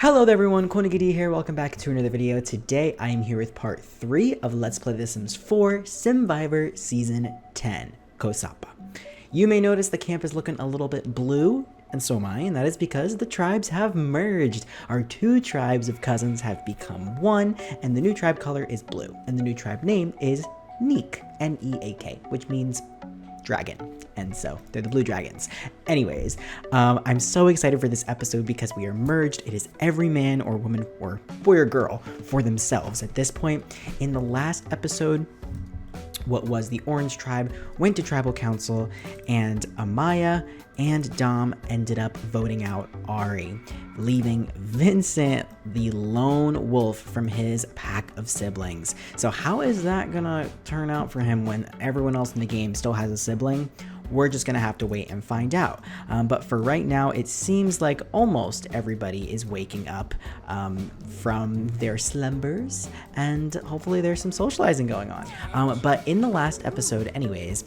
Hello there everyone, Coolnickyd here, welcome back to another video. Today I am here with part 3 of Let's Play The Sims 4 Simvivor Season 10, Kosapa. You may notice the camp is looking a little bit blue, and so am I, and that is because the tribes have merged. Our two tribes of cousins have become one, and the new tribe color is blue, and the new tribe name is Neek, N-E-A-K, which means dragon, and so they're the blue dragons. Anyways, I'm so excited for this episode because we are merged. It is every man or woman or boy or girl for themselves at this point. In the last episode, what was the orange tribe went to tribal council, and Amaya and Dom ended up voting out Ari, leaving Vincent the lone wolf from his pack of siblings. So how is that gonna turn out for him when everyone else in the game still has a sibling? We're just gonna have to wait and find out. But for right now, it seems like almost everybody is waking up from their slumbers, and hopefully there's some socializing going on. But in the last episode anyways,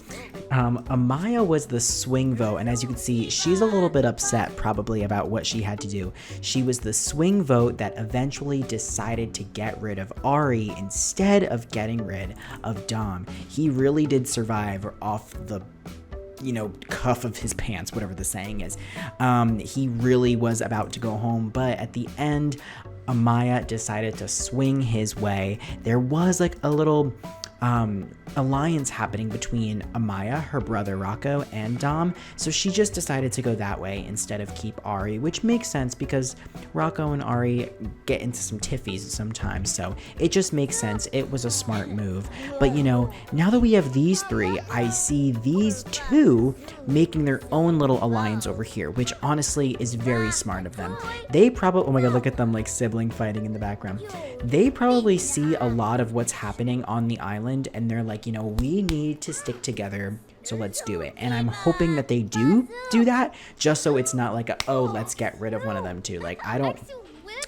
Amaya was the swing vote, and as you can see, she's a little bit upset probably about what she had to do. She was the swing vote that eventually decided to get rid of Ari instead of getting rid of Dom. He really did survive off the cuff of his pants, whatever the saying is. He really was about to go home, but at the end, Amaya decided to swing his way. There was like a little alliance happening between Amaya, her brother Rocco, and Dom, so she just decided to go that way instead of keep Ari, which makes sense because Rocco and Ari get into some tiffies sometimes, so it just makes sense. It was a smart move. But now that we have these three, I see these two making their own little alliance over here, which honestly is very smart of them. They probably, oh my god, look at them like sibling fighting in the background. They probably see a lot of what's happening on the island, and they're like, we need to stick together, so let's do it. And I'm hoping that they do that, just so it's not like oh, let's get rid of one of them too. Like,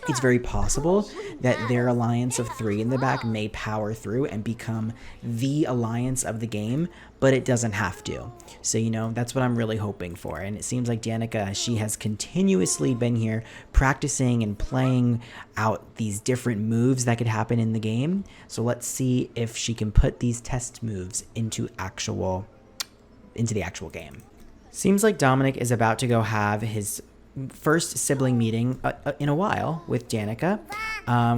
it's very possible that their alliance of three in the back may power through and become the alliance of the game, but it doesn't have to. So, that's what I'm really hoping for. And it seems like Danica, she has continuously been here practicing and playing out these different moves that could happen in the game. So let's see if she can put these test moves into the actual game. Seems like Dominic is about to go have his first sibling meeting in a while with Danica,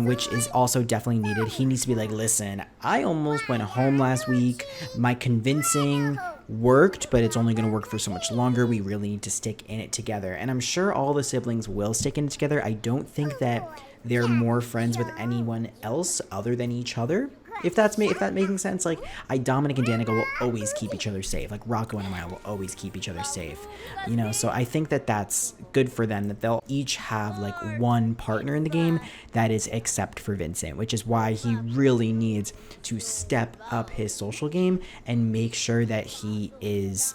which is also definitely needed. He needs to be like, listen, I almost went home last week. My convincing worked, but it's only going to work for so much longer. We really need to stick in it together. And I'm sure all the siblings will stick in it together. I don't think that they're more friends with anyone else other than each other. If that making sense, like Dominic and Danica will always keep each other safe. Like Rocco and Amaya will always keep each other safe. So I think that that's good for them, that they'll each have like one partner in the game that is except for Vincent, which is why he really needs to step up his social game and make sure that he is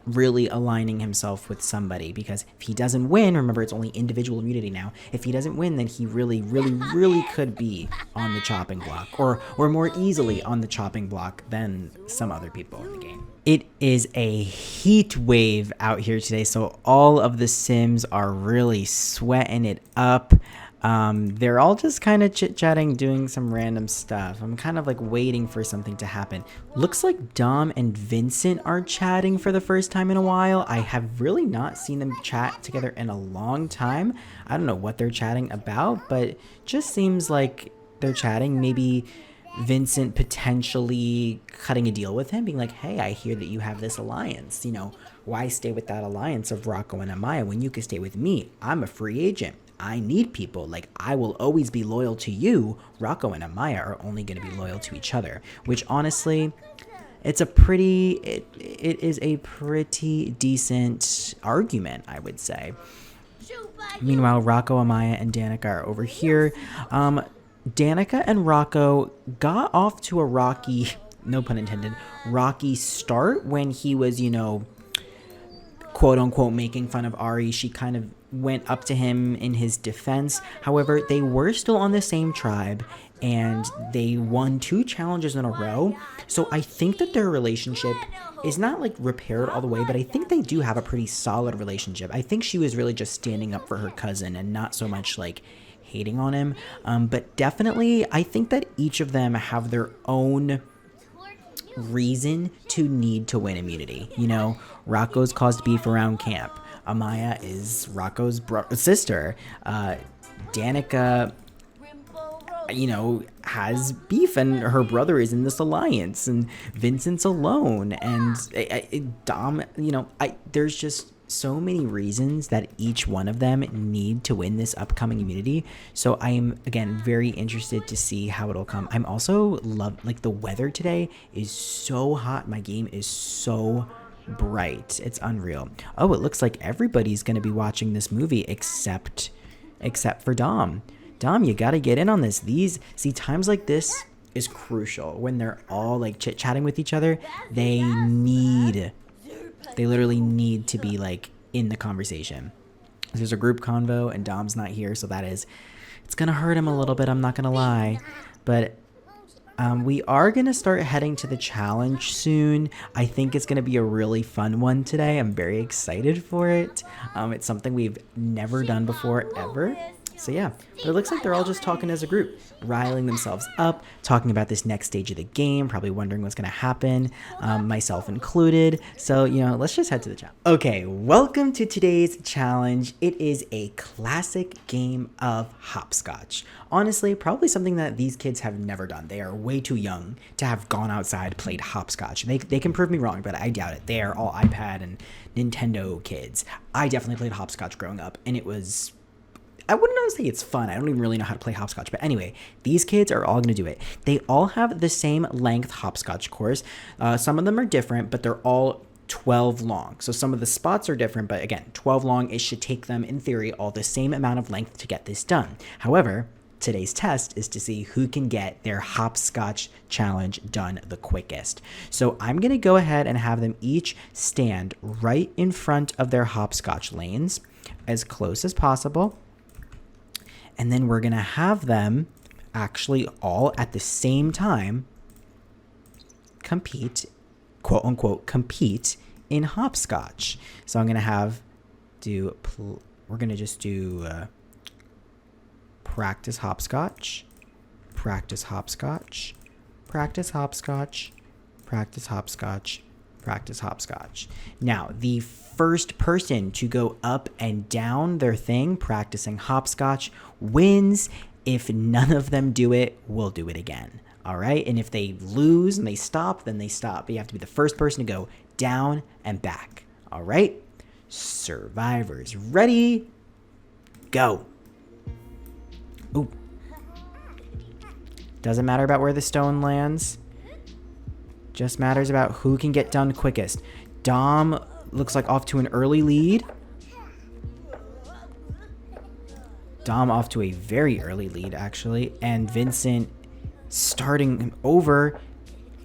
really aligning himself with somebody, because if he doesn't win, remember it's only individual immunity now, if he doesn't win, then he really could be on the chopping block, or more easily on the chopping block than some other people in the game. It is a heat wave out here today, so all of the Sims are really sweating it up. They're all just kind of chit-chatting, doing some random stuff. I'm kind of like waiting for something to happen. Looks like Dom and Vincent are chatting for the first time in a while. I have really not seen them chat together in a long time. I don't know what they're chatting about, but it just seems like they're chatting. Maybe Vincent potentially cutting a deal with him, being like, hey, I hear that you have this alliance. Why stay with that alliance of Rocco and Amaya when you could stay with me? I'm a free agent. I need people. Like, I will always be loyal to you. Rocco and Amaya are only going to be loyal to each other, which honestly, it is a pretty decent argument, I would say. Meanwhile, Rocco, Amaya, and Danica are over here. Danica and Rocco got off to a rocky, no pun intended, rocky start when he was, quote unquote making fun of Ari. She kind of went up to him in his defense. However, they were still on the same tribe, and they won 2 challenges in a row. So I think that their relationship is not like repaired all the way, but I think they do have a pretty solid relationship. I think she was really just standing up for her cousin and not so much like hating on him. But definitely, I think that each of them have their own reason to need to win immunity. You know, Rocco's caused beef around camp. Amaya is Rocco's sister. Danica, you know, has beef and her brother is in this alliance, and Vincent's alone, and Dom, you know, there's just so many reasons that each one of them need to win this upcoming immunity. So I am, again, very interested to see how it'll come. I'm also like the weather today is so hot. My game is so bright. It's unreal. Oh, it looks like everybody's going to be watching this movie except for Dom. Dom, you got to get in on this. Times like this is crucial when they're all like chit-chatting with each other. They literally need to be like in the conversation. There's a group convo and Dom's not here, so it's gonna hurt him a little bit, I'm not gonna lie. But we are gonna start heading to the challenge soon. I think it's gonna be a really fun one today. I'm very excited for it. It's something we've never done before ever. So yeah, but it looks like they're all just talking as a group, riling themselves up, talking about this next stage of the game, probably wondering what's going to happen, myself included. So, you know, let's just head to the challenge. Okay, welcome to today's challenge. It is a classic game of hopscotch. Honestly, probably something that these kids have never done. They are way too young to have gone outside, played hopscotch. They can prove me wrong, but I doubt it. They are all iPad and Nintendo kids. I definitely played hopscotch growing up, and it was... I wouldn't say it's fun. I don't even really know how to play hopscotch. But anyway, these kids are all going to do it. They all have the same length hopscotch course. Some of them are different, but they're all 12 long. So some of the spots are different, but again, 12 long. It should take them, in theory, all the same amount of length to get this done. However, today's test is to see who can get their hopscotch challenge done the quickest. So I'm going to go ahead and have them each stand right in front of their hopscotch lanes as close as possible. And then we're going to have them actually all at the same time compete, quote unquote, compete in hopscotch. So I'm going to we're going to just do practice hopscotch, practice hopscotch, practice hopscotch, practice hopscotch, practice hopscotch. Now, the first person to go up and down their thing practicing hopscotch wins. If none of them do it, we'll do it again. All right. And if they lose and they stop, then they stop. But you have to be the first person to go down and back. All right. Survivors ready? Go. Ooh. Doesn't matter about where the stone lands. Just matters about who can get done quickest. Dom looks like off to an early lead. Dom off to a very early lead, actually. And Vincent starting over.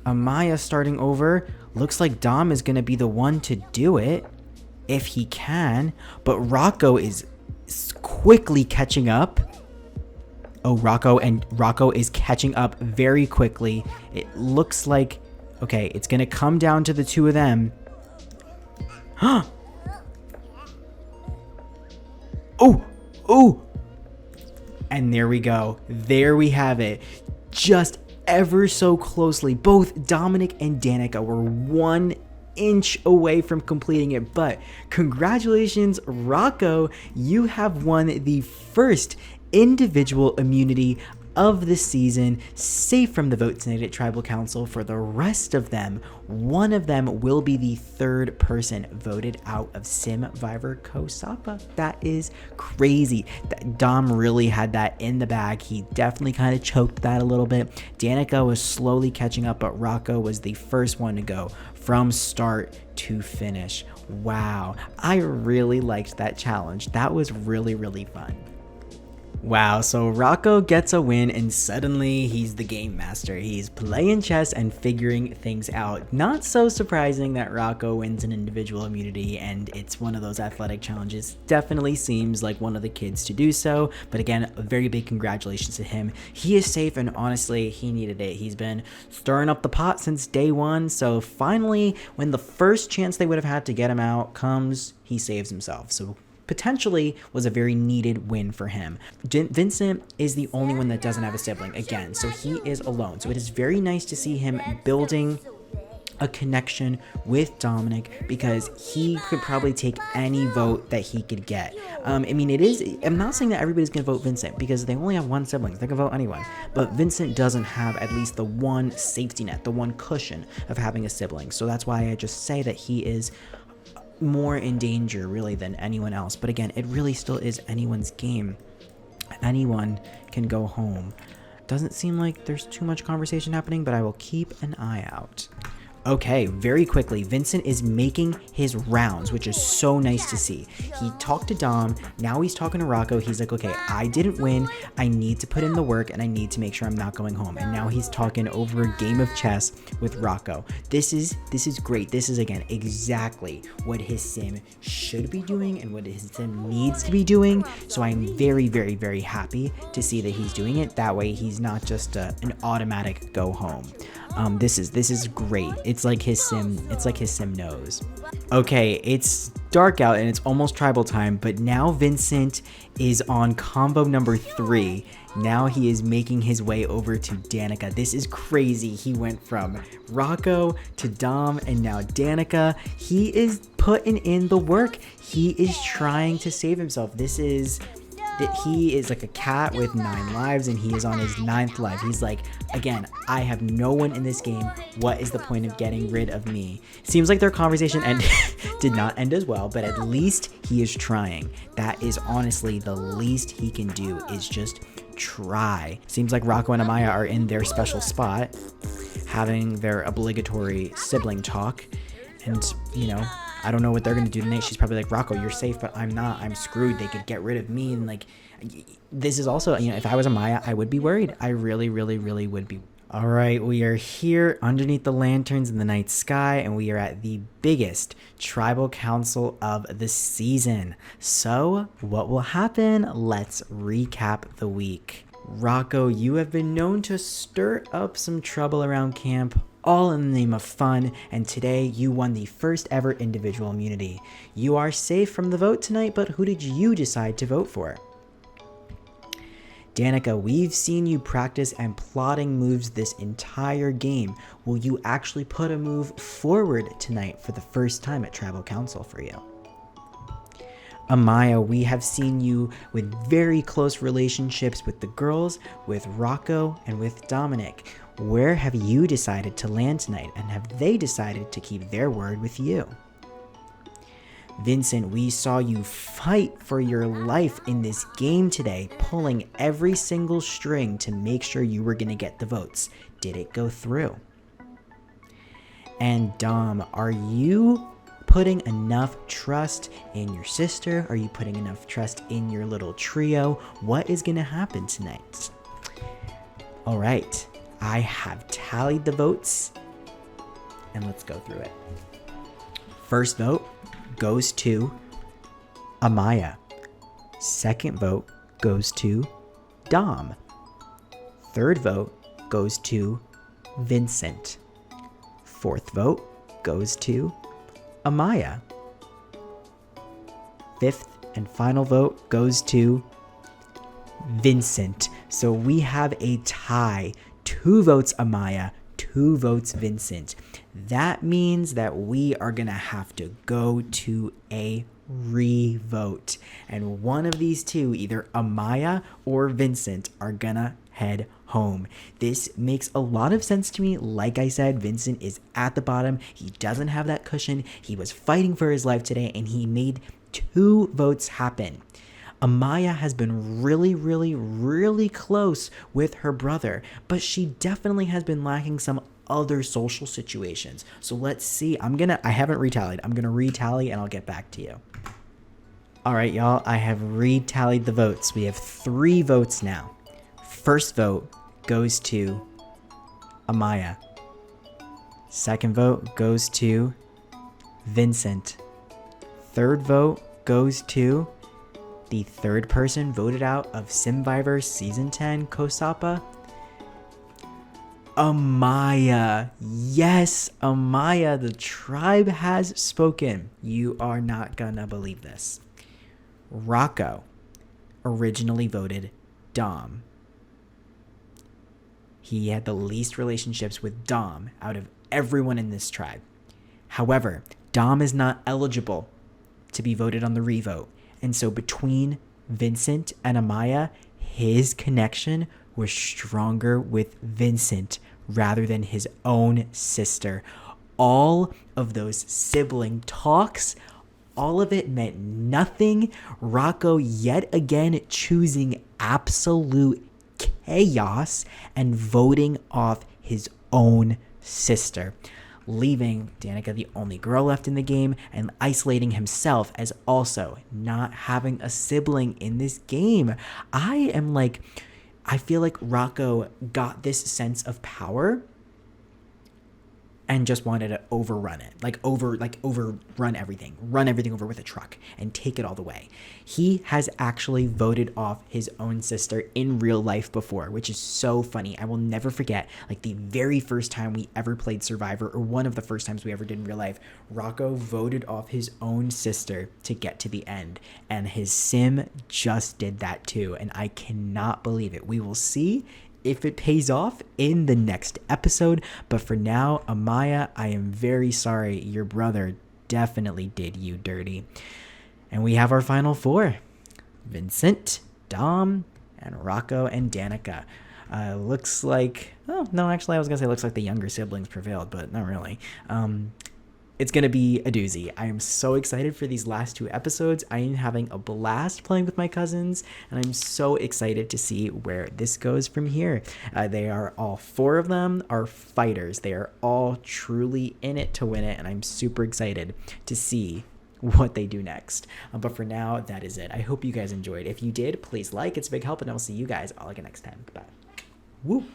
Amaya starting over. Looks like Dom is going to be the one to do it if he can. But Rocco is quickly catching up. Oh, Rocco is catching up very quickly. It looks like, okay, it's going to come down to the two of them. Oh. And there we go. There we have it. Just ever so closely. Both Dominic and Danica were 1 inch away from completing it. But congratulations, Rocco. You have won the first individual immunity of the season, safe from the vote tonight at Tribal Council. For the rest of them, one of them will be the third person voted out of Simvivor COSAPA. That is crazy. Dom really had that in the bag. He definitely kind of choked that a little bit. Danica was slowly catching up, but Rocco was the first one to go from start to finish. Wow, I really liked that challenge. That was really, really fun. Wow, so Rocco gets a win and suddenly he's the game master. He's playing chess and figuring things out. Not so surprising that Rocco wins an individual immunity and it's one of those athletic challenges. Definitely seems like one of the kids to do so, but again, a very big congratulations to him. He is safe and honestly, he needed it. He's been stirring up the pot since day one, so finally, when the first chance they would have had to get him out comes, he saves himself. So potentially was a very needed win for him. Vincent is the only one that doesn't have a sibling again, so he is alone. So it is very nice to see him building a connection with Dominic because he could probably take any vote that he could get. I mean, I'm not saying that everybody's gonna vote Vincent because they only have one sibling. They can vote anyone, but Vincent doesn't have at least the one safety net, the one cushion of having a sibling. So that's why I just say that he is more in danger really than anyone else. But again, it really still is anyone's game. Anyone can go home. Doesn't seem like there's too much conversation happening, but I will keep an eye out. Okay, very quickly, Vincent is making his rounds, which is so nice to see. He talked to Dom, now he's talking to Rocco. He's like, okay, I didn't win. I need to put in the work and I need to make sure I'm not going home. And now he's talking over a game of chess with Rocco. This is great. This is, again, exactly what his sim should be doing and what his sim needs to be doing. So I'm very, very, very happy to see that he's doing it. That way he's not just an automatic go home. This is great. It's like his sim knows. Okay, it's dark out and it's almost tribal time, but now Vincent is on combo number 3. Now he is making his way over to Danica. This is crazy. He went from Rocco to Dom and now Danica. He is putting in the work. He is trying to save himself. He is like a cat with 9 lives and he is on his 9th life. He's like, again, I have no one in this game. What is the point of getting rid of me? Seems like their conversation did not end as well, but at least he is trying. That is honestly the least he can do is just try. Seems like Rocco and Amaya are in their special spot, having their obligatory sibling talk. And, you know, I don't know what they're going to do tonight. She's probably like, Rocco, you're safe, but I'm not. I'm screwed. They could get rid of me. And like, this is also, you know, if I was Amaya, I would be worried. I really, really, really would be. All right, we are here underneath the lanterns in the night sky, and we are at the biggest tribal council of the season. So what will happen? Let's recap the week. Rocco, you have been known to stir up some trouble around camp, all in the name of fun, and today you won the first ever individual immunity. You are safe from the vote tonight, but who did you decide to vote for? Danica, we've seen you practice and plotting moves this entire game. Will you actually put a move forward tonight for the first time at Tribal Council for you? Amaya, we have seen you with very close relationships with the girls, with Rocco, and with Dominic. Where have you decided to land tonight, and have they decided to keep their word with you? Vincent, we saw you fight for your life in this game today, pulling every single string to make sure you were going to get the votes. Did it go through? And Dom, are you putting enough trust in your sister? Are you putting enough trust in your little trio? What is going to happen tonight? All right, I have tallied the votes, and let's go through it. First vote goes to Amaya. Second vote goes to Dom. Third vote goes to Vincent. Fourth vote goes to Amaya. Fifth and final vote goes to Vincent. So we have a tie. 2 votes Amaya, 2 votes Vincent. That means that we are going to have to go to a re-vote. And one of these two, either Amaya or Vincent, are going to head home. This makes a lot of sense to me. Like I said, Vincent is at the bottom. He doesn't have that cushion. He was fighting for his life today, and he made 2 votes happen. Amaya has been really, really, really close with her brother, but she definitely has been lacking some other social situations. So let's see. I haven't retallied. I'm going to retally and I'll get back to you. All right, y'all, I have retallied the votes. We have 3 votes now. First vote goes to Amaya. Second vote goes to Vincent. Third vote goes to the third person voted out of Simvivor Season 10, Kosapa, Amaya. Yes, Amaya, the tribe has spoken. You are not gonna believe this. Rocco originally voted Dom. He had the least relationships with Dom out of everyone in this tribe. However, Dom is not eligible to be voted on the revote. And so between Vincent and Amaya, his connection was stronger with Vincent rather than his own sister. All of those sibling talks, all of it meant nothing. Rocco yet again choosing absolute chaos and voting off his own sister, leaving Danica the only girl left in the game and isolating himself as also not having a sibling in this game. I feel like Rocco got this sense of power and just wanted to overrun it, overrun everything, run everything over with a truck and take it all the way. He has actually voted off his own sister in real life before, which is so funny. I will never forget, like, the very first time we ever played Survivor, or one of the first times we ever did in real life, Rocco voted off his own sister to get to the end, and his sim just did that too, and I cannot believe it. We will see if it pays off in the next episode. But for now, Amaya, I am very sorry. Your brother definitely did you dirty. And we have our final 4. Vincent, Dom, and Rocco and Danica. Looks like... Oh, no, actually, I was going to say looks like the younger siblings prevailed, but not really. It's going to be a doozy. I am so excited for these last 2 episodes. I am having a blast playing with my cousins, and I'm so excited to see where this goes from here. They are all 4 of them are fighters. They are all truly in it to win it, and I'm super excited to see what they do next. But for now, that is it. I hope you guys enjoyed. If you did, please like. It's a big help, and I will see you guys all again next time. Bye. Woo!